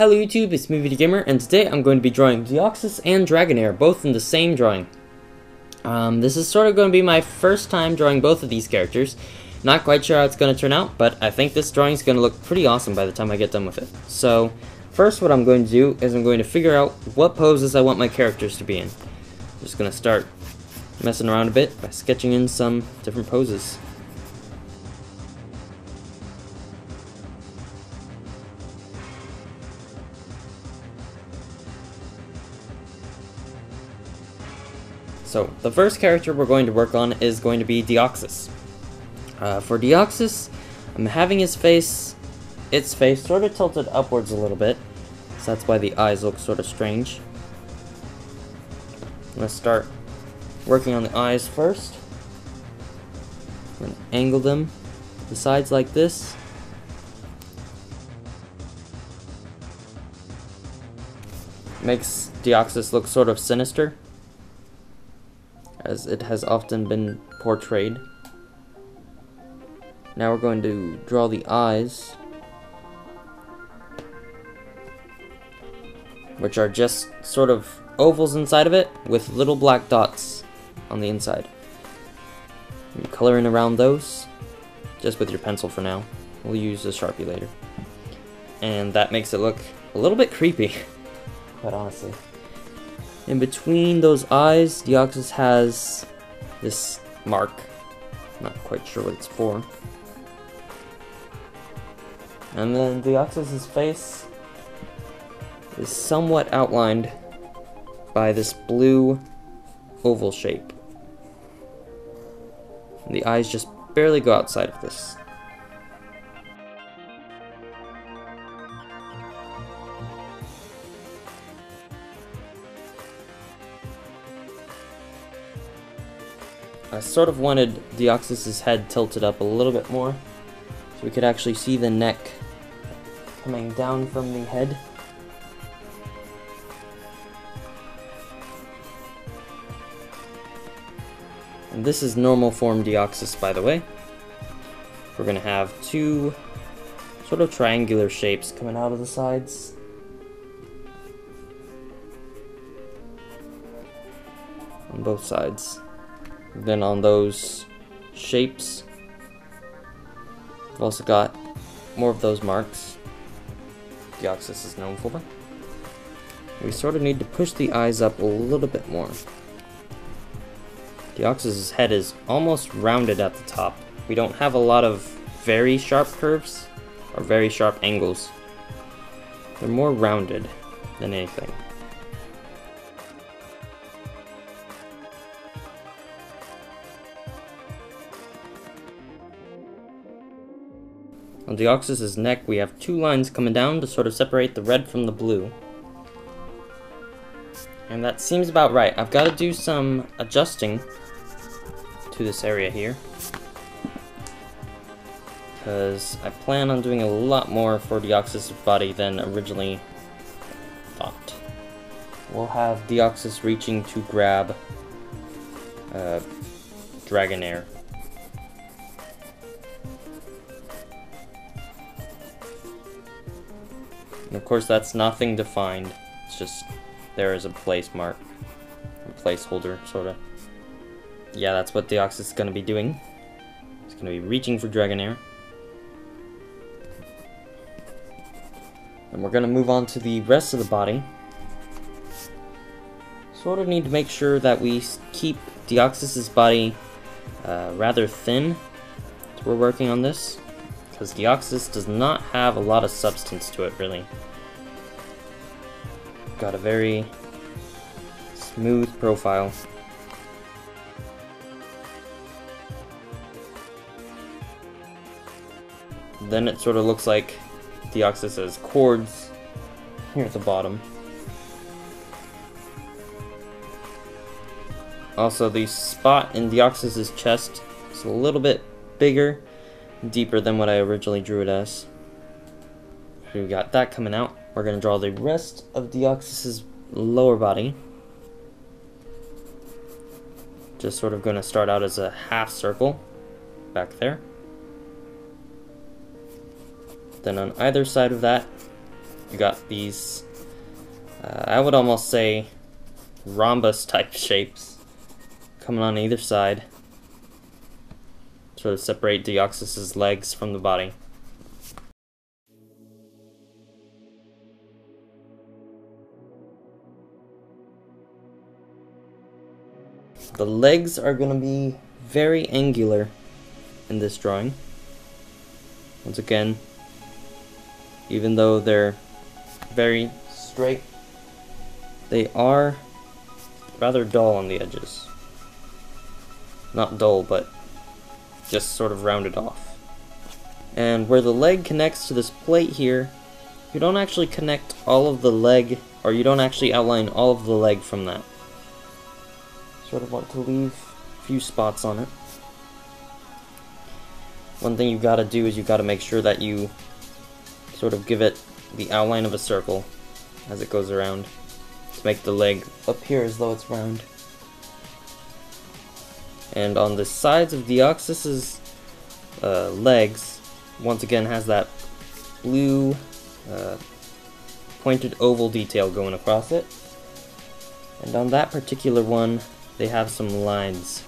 Hello YouTube, it's me Vdeogamer, and today I'm going to be drawing Deoxys and Dragonair, both in the same drawing. This is sort of going to be my first time drawing both of these characters. Not quite sure how it's going to turn out, but I think this drawing is going to look pretty awesome by the time I get done with it. So, first what I'm going to do is I'm going to figure out what poses I want my characters to be in. I'm just going to start messing around a bit by sketching in some different poses. So, the first character we're going to work on is going to be Deoxys. For Deoxys, I'm having its face sort of tilted upwards a little bit, so that's why the eyes look sort of strange. I'm going to start working on the eyes first. I'm going to angle them to the sides like this. Makes Deoxys look sort of sinister, as it has often been portrayed. Now we're going to draw the eyes, which are just sort of ovals inside of it with little black dots on the inside. You color in around those just with your pencil for now. We'll use a Sharpie later. And that makes it look a little bit creepy, quite honestly. In between those eyes, Deoxys has this mark. Not quite sure what it's for. And then Deoxys' face is somewhat outlined by this blue oval shape. And the eyes just barely go outside of this. I sort of wanted Deoxys' head tilted up a little bit more, so we could actually see the neck coming down from the head. And this is normal form Deoxys, by the way. We're going to have two sort of triangular shapes coming out of the sides. On both sides. Then on those shapes, we've also got more of those marks Deoxys is known for. We sort of need to push the eyes up a little bit more. Deoxys' head is almost rounded at the top. We don't have a lot of very sharp curves or very sharp angles. They're more rounded than anything. On Deoxys' neck, we have two lines coming down to sort of separate the red from the blue. And that seems about right. I've got to do some adjusting to this area here, because I plan on doing a lot more for Deoxys' body than originally thought. We'll have Deoxys reaching to grab Dragonair. And of course, that's nothing defined. It's just there is a place mark, a placeholder, sort of. Yeah, that's what Deoxys is going to be doing. He's going to be reaching for Dragonair. And we're going to move on to the rest of the body. Sort of need to make sure that we keep Deoxys' body rather thin as we're working on this, because Deoxys does not have a lot of substance to it, really. Got a very smooth profile. Then it sort of looks like Deoxys has cords here at the bottom. Also, the spot in Deoxys' chest is a little bit bigger, deeper than what I originally drew it as. We got that coming out. We're going to draw the rest of Deoxys' lower body. Just sort of going to start out as a half circle back there. Then on either side of that, You got these, I would almost say, rhombus type shapes coming on either side. Sort of separate Deoxys' legs from the body. The legs are going to be very angular in this drawing. Once again, even though they're very straight, they are rather dull on the edges. Not dull, but just sort of rounded off. And where the leg connects to this plate here, you don't actually connect all of the leg, or you don't actually outline all of the leg from that. Sort of want to leave a few spots on it. One thing you gotta do is you gotta make sure that you sort of give it the outline of a circle as it goes around to make the leg appear as though it's round. And on the sides of Deoxys' legs, once again has that blue pointed oval detail going across it. And on that particular one, they have some lines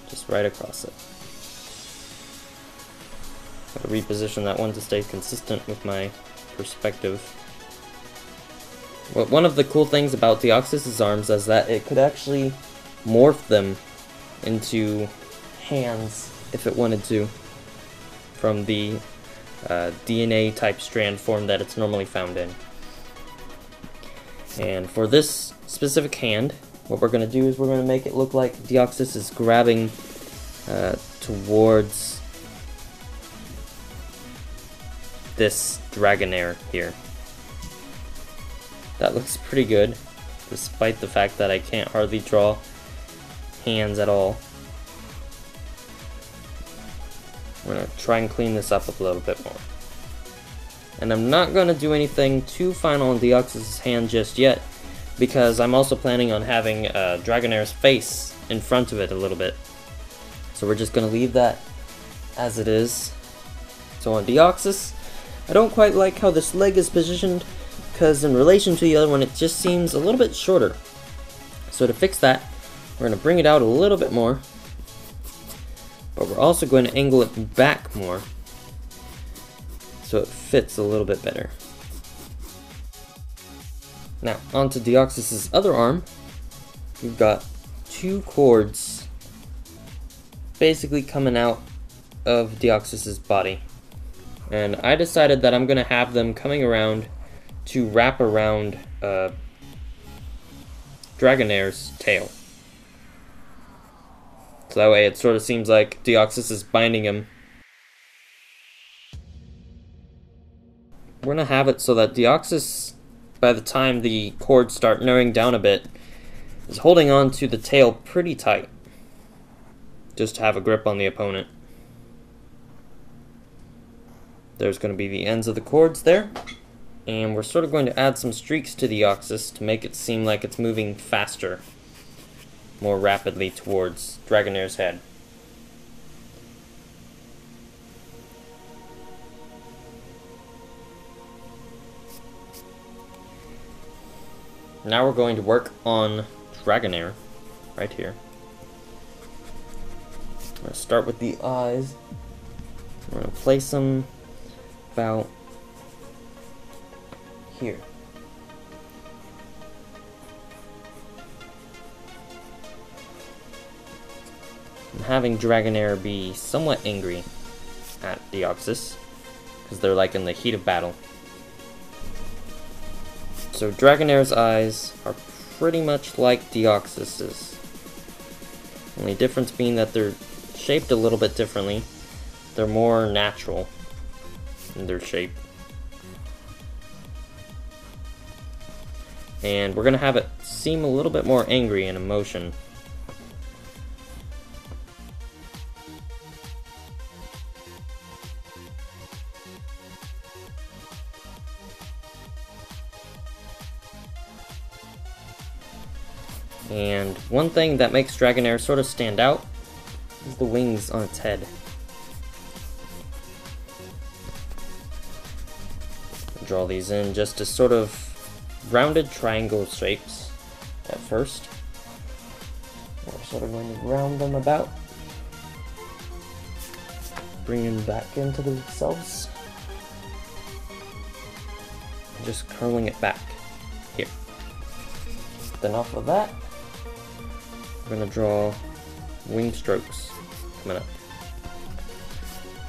just right across it. Gotta reposition that one to stay consistent with my perspective. Well, one of the cool things about Deoxys' arms is that it could actually morph them into hands if it wanted to, from the DNA type strand form that it's normally found in. And for this specific hand, what we're going to do is we're going to make it look like Deoxys is grabbing towards this Dragonair here. That looks pretty good, despite the fact that I can't hardly draw hands at all. We're going to try and clean this up a little bit more. And I'm not going to do anything too final on Deoxys' hand just yet, because I'm also planning on having Dragonair's face in front of it a little bit. So we're just going to leave that as it is. So on Deoxys, I don't quite like how this leg is positioned, because in relation to the other one it just seems a little bit shorter. So to fix that, we're going to bring it out a little bit more, but we're also going to angle it back more so it fits a little bit better. Now, onto Deoxys' other arm. We've got two cords basically coming out of Deoxys' body. And I decided that I'm going to have them coming around to wrap around Dragonair's tail. So that way it sort of seems like Deoxys is binding him. We're going to have it so that Deoxys, by the time the cords start narrowing down a bit, is holding on to the tail pretty tight, just to have a grip on the opponent. There's going to be the ends of the cords there, and we're sort of going to add some streaks to Deoxys to make it seem like it's moving faster, more rapidly towards Dragonair's head. Now we're going to work on Dragonair, right here. I'm going to start with the eyes. We're going to place them about here. I'm having Dragonair be somewhat angry at Deoxys, because they're like in the heat of battle. So Dragonair's eyes are pretty much like Deoxys's. Only difference being that they're shaped a little bit differently. They're more natural in their shape. And we're going to have it seem a little bit more angry in emotion. And one thing that makes Dragonair sort of stand out is the wings on its head. draw these in just as sort of rounded triangle shapes at first. We're sort of going to round them about, bring them back into themselves, and just curling it back here. Then off of that, we're going to draw wing strokes coming up.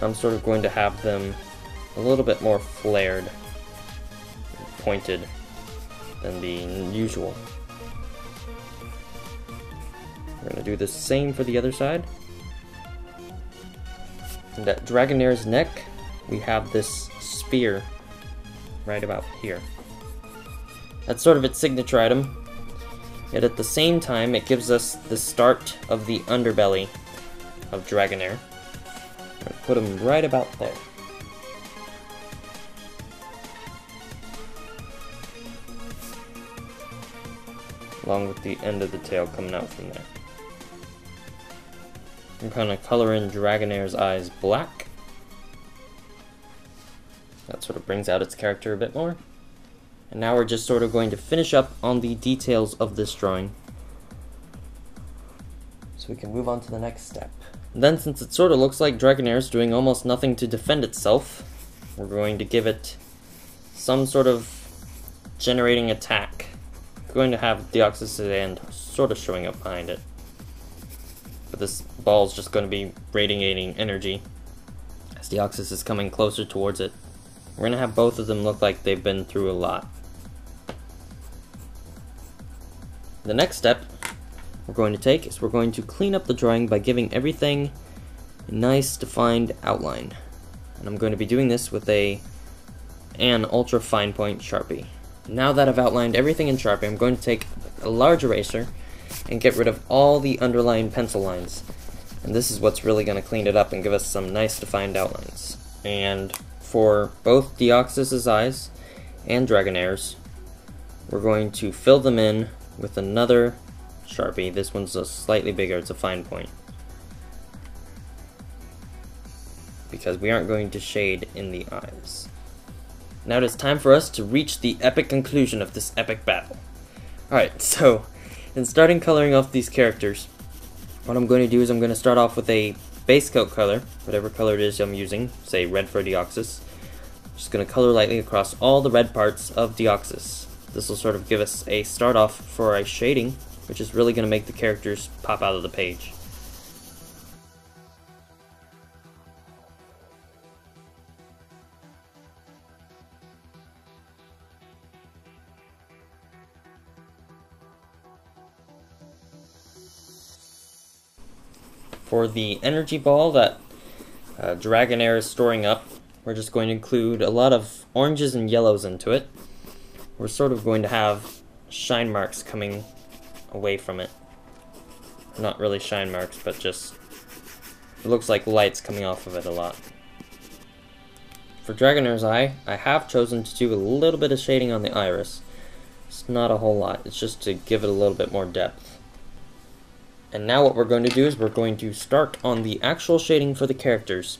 I'm sort of going to have them a little bit more flared, pointed than the usual. We're going to do the same for the other side. And at Dragonair's neck, we have this spear right about here. That's sort of its signature item, yet at the same time it gives us the start of the underbelly of Dragonair. I'm going to put him right about there. Along with the end of the tail coming out from there. I'm going to color in Dragonair's eyes black. That sort of brings out its character a bit more. And now we're just sort of going to finish up on the details of this drawing, so we can move on to the next step. And then, since it sort of looks like Dragonair's doing almost nothing to defend itself, we're going to give it some sort of generating attack. We're going to have Deoxys and sort of showing up behind it. But this ball is just going to be radiating energy as Deoxys is coming closer towards it. We're going to have both of them look like they've been through a lot. The next step we're going to take is we're going to clean up the drawing by giving everything a nice defined outline. And I'm going to be doing this with an ultra fine point Sharpie. Now that I've outlined everything in Sharpie, I'm going to take a large eraser and get rid of all the underlying pencil lines. And this is what's really going to clean it up and give us some nice defined outlines. And for both Deoxys' eyes and Dragonair's, we're going to fill them in with another Sharpie. This one's a slightly bigger, it's a fine point, because we aren't going to shade in the eyes. Now it is time for us to reach the epic conclusion of this epic battle. Alright, so in starting coloring off these characters, what I'm going to do is I'm going to start off with a base coat color, whatever color it is I'm using, say red for Deoxys. I'm just going to color lightly across all the red parts of Deoxys. This will sort of give us a start off for a shading, which is really going to make the characters pop out of the page. For the energy ball that Dragonair is storing up, we're just going to include a lot of oranges and yellows into it. We're sort of going to have shine marks coming away from it. Not really shine marks, but just, it looks like lights coming off of it a lot. For Dragonair's eye, I have chosen to do a little bit of shading on the iris. It's not a whole lot, it's just to give it a little bit more depth. And now what we're going to do is we're going to start on the actual shading for the characters.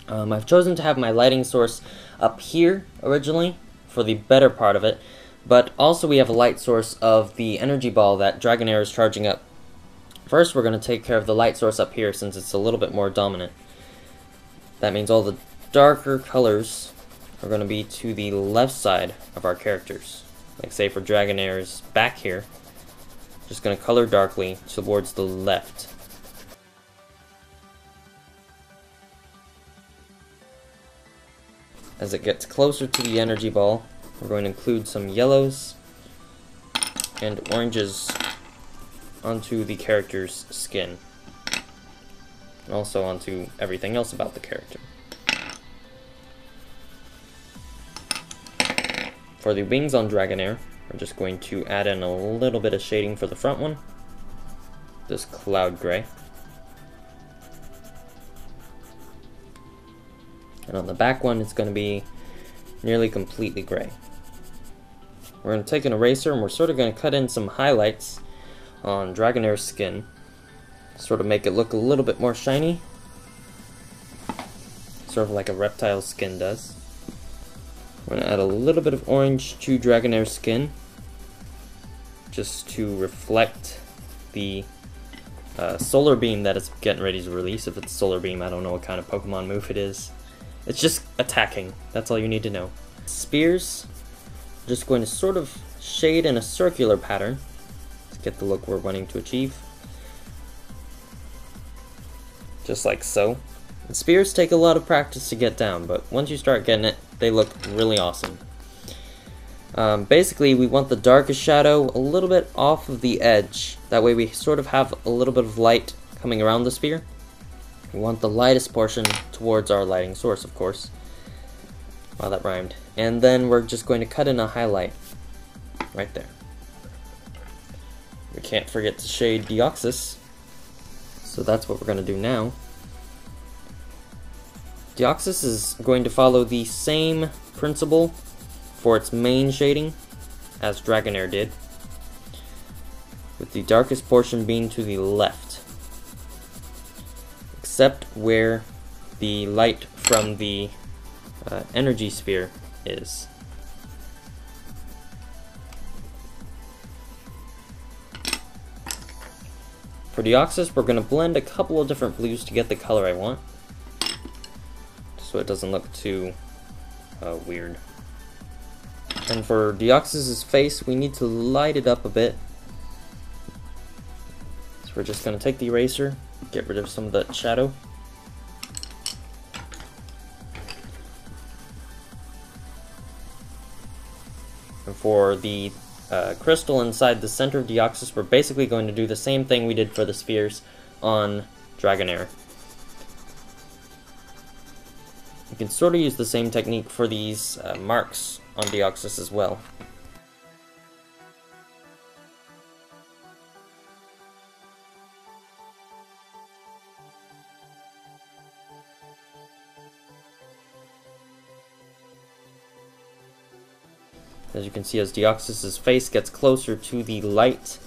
I've chosen to have my lighting source up here originally for the better part of it, but also we have a light source of the energy ball that Dragonair is charging up. First we're going to take care of the light source up here since it's a little bit more dominant. That means all the darker colors are going to be to the left side of our characters. Like say for Dragonair's back here, just going to color darkly towards the left. As it gets closer to the energy ball, we're going to include some yellows and oranges onto the character's skin, and also onto everything else about the character. For the wings on Dragonair, we're just going to add in a little bit of shading for the front one, this cloud gray. And on the back one, it's going to be nearly completely gray. We're going to take an eraser and we're sort of going to cut in some highlights on Dragonair's skin, sort of make it look a little bit more shiny, sort of like a reptile skin does. I'm going to add a little bit of orange to Dragonair's skin, just to reflect the solar beam that it's getting ready to release. If it's solar beam, I don't know what kind of Pokemon move it is. It's just attacking, that's all you need to know. Spears, just going to sort of shade in a circular pattern to get the look we're wanting to achieve. Just like so. And spears take a lot of practice to get down, but once you start getting it, they look really awesome. Basically, we want the darkest shadow a little bit off of the edge. That way we sort of have a little bit of light coming around the spear. We want the lightest portion towards our lighting source, of course. Wow, that rhymed. And then we're just going to cut in a highlight right there. We can't forget to shade Deoxys, so that's what we're going to do now. Deoxys is going to follow the same principle for its main shading as Dragonair did, with the darkest portion being to the left, except where the light from the energy sphere is. For Deoxys, we're going to blend a couple of different blues to get the color I want, so it doesn't look too weird. And for Deoxys' face, we need to light it up a bit. So we're just going to take the eraser, get rid of some of that shadow. And for the crystal inside the center of Deoxys, we're basically going to do the same thing we did for the spheres on Dragonair. You can sort of use the same technique for these marks on Deoxys as well. As you can see, as Deoxys' face gets closer to the light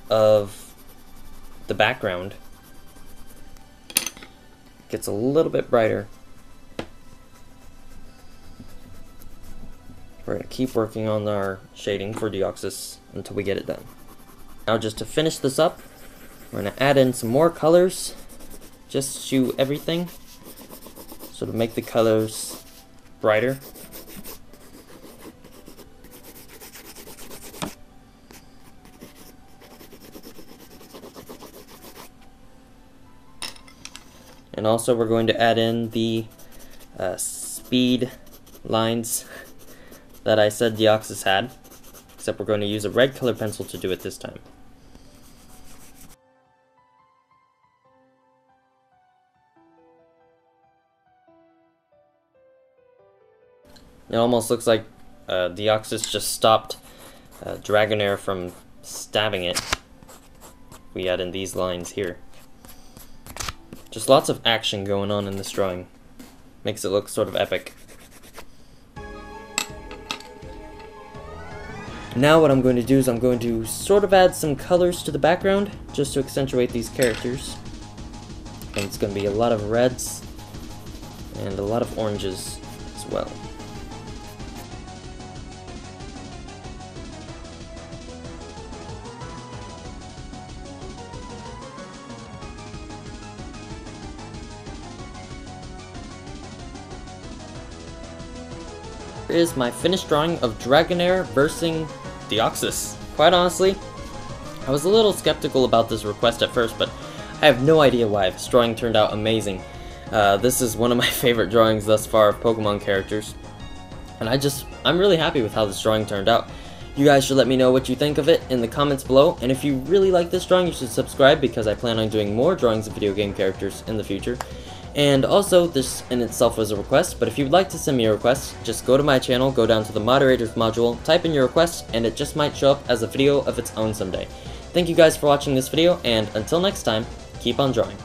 of the background, it gets a little bit brighter. We're going to keep working on our shading for Deoxys until we get it done. Now, just to finish this up, we're going to add in some more colors just to everything, so to make the colors brighter. And also we're going to add in the speed lines that I said Deoxys had, except we're going to use a red color pencil to do it this time. It almost looks like Deoxys just stopped Dragonair from stabbing it. We add in these lines here. Just lots of action going on in this drawing. Makes it look sort of epic. Now what I'm going to do is I'm going to sort of add some colors to the background, just to accentuate these characters. And it's going to be a lot of reds, and a lot of oranges as well. Here is my finished drawing of Dragonair versing Deoxys. Quite honestly, I was a little skeptical about this request at first, but I have no idea why. This drawing turned out amazing. This is one of my favorite drawings thus far of Pokemon characters, and I'm really happy with how this drawing turned out. You guys should let me know what you think of it in the comments below, and if you really like this drawing, you should subscribe, because I plan on doing more drawings of video game characters in the future. And also, this in itself was a request, but if you'd like to send me a request, just go to my channel, go down to the moderators module, type in your request, and it just might show up as a video of its own someday. Thank you guys for watching this video, and until next time, keep on drawing.